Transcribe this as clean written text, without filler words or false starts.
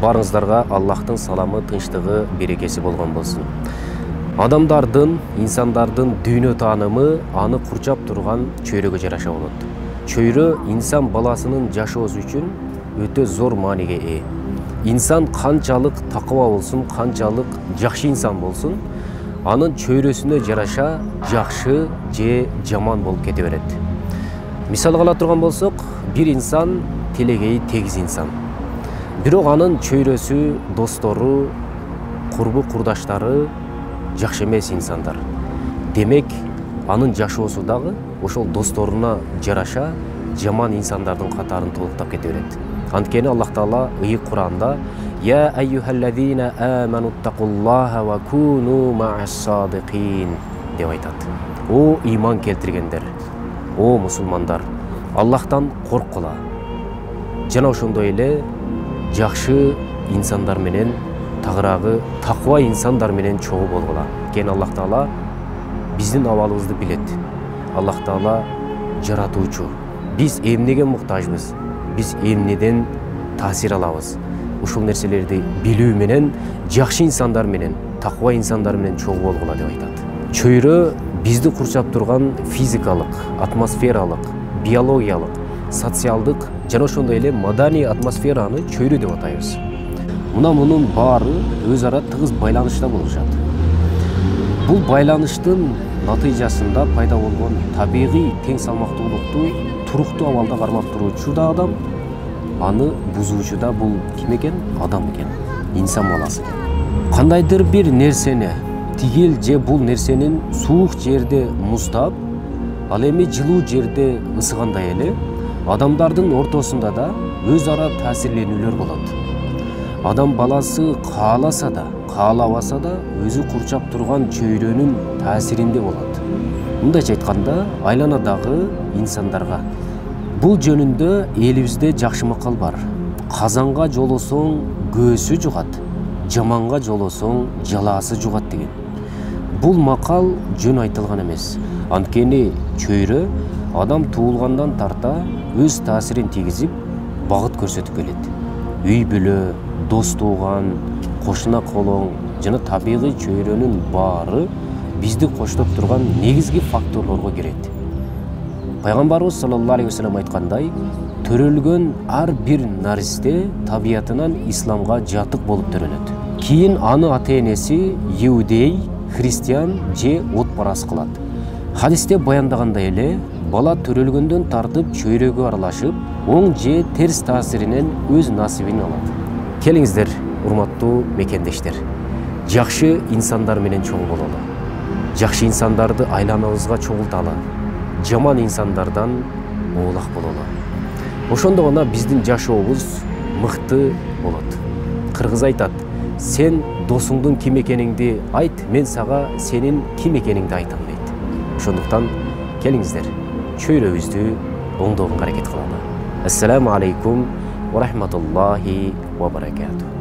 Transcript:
Барыңыздарга Аллахтын саламы, тынчтыгы, берекеси болгон болсун. Адамдардын, инсандардын дүйнө таанымы аны курчап турган чөйрөгө жараша болот. Чөйрө инсан баласынын жашоосу үчүн өтө зор мааниге ээ. Инсан канчалык такыба болсун, канчалык жакшы инсан болсун, анын чөйрөсүнө жараша жакшы же жаман болуп кете берет. Мисалга ала турган болсок, бир инсан телегейи тегиз инсан. Бирок анын чөйрөсү, достору, курбу курдаштары жакшы эмес инсандар. Демек, анын жашоосу дагы ошол досторуна жараша жаман инсандардын катарын толуктап кете берет. Анткени Аллах Таала ыйык Кур'анда «Я айюхаллазина амануттакуллаха ва куну ма'ас-садиқин» деп айтат. О иман келтиргендер, о мусулмандар, Аллахтан корккула. Жана ошондой эле жакшы инсандар менен, тагыраагы таква инсандар менен чогуу болгула. Кен Аллах Таала биздин абалыбызды билет. Аллах Таала жаратуучу. Биз эмнеге муктажбыз? Биз эмнеден таасир алабыз? Ушул нерселерди билүү менен жакшы инсандар менен, таква инсандар менен чогуу болгула деп айтат. Чөйрө бизди курчап турган физикалык, атмосфералык, биологиялык, социалдык жана ошондой эле маданий атмосфераны чөйрө деп атайбыз. Мунун баары өз ара тыгыз байланышта болушат. Бул байланыштын натыйжасында пайда болгон табигый тең салмактуулукту туруктуу абалда кармап туруучу да адам, аны бузуучу да бул ким экен? Адам экен, инсан баласы. Кандайдыр бир нерсени тигил же бул нерсенин суук жерде муздап, ал эми жылуу жерде ысыгандай эле адамдардын ортосунда да өз ара таасирленүүлөр болот. Адам баласы кааласа да, каалабаса да өзү курчап турган чөйрөнүн таасиринде болот. Мындайча айтканда, айланадагы инсандарга бул жөнүндө элибизде жакшы макал бар. Казанга жолосоң көөсү жугат, жаманга жолосоң жалаасы жугат деген. Бул макал жөн айтылган эмес. Анткени чөйрө адам туулгандан тарта өз таасирин тийгизип, багыт көрсөтүп келет. Үй бүлө, дос тууган, кошуна колоң жана табигый чөйрөнүн баары бизди коштоп турган негизги факторлорго кирет. Пайгамбарыбыз саллаллаху алейхи ва саллям айткандай, төрөлгөн ар бир наристе табиятынан исламга жатык болуп төрөлөт. Кийин аны ата-энеси иудей, христиан же отпарас кылат. Хадисте баяндагандай эле, бала төрөлгөндөн тартып чөйрөгө аралашып, оң же терс таасиринен өз насибин алат. Келиңиздер, урматтуу мекендештер. Жакшы инсандар менен чоң бололу. Жакшы инсандарды айланабызга чогулталы. Жаман инсандардан оолак бололу. Ошондо гана биздин жашообуз мыкты болот. Кыргыз айтат: "Сен досуңдун ким экениңди айт, мен сага сенин ким экениңди айтам" дейт. Ошондуктан келиңиздер, чөйрөбүздү оңдоого аракет кылалы. Ассаламу алейкум ва рахматуллахи ва баракатух.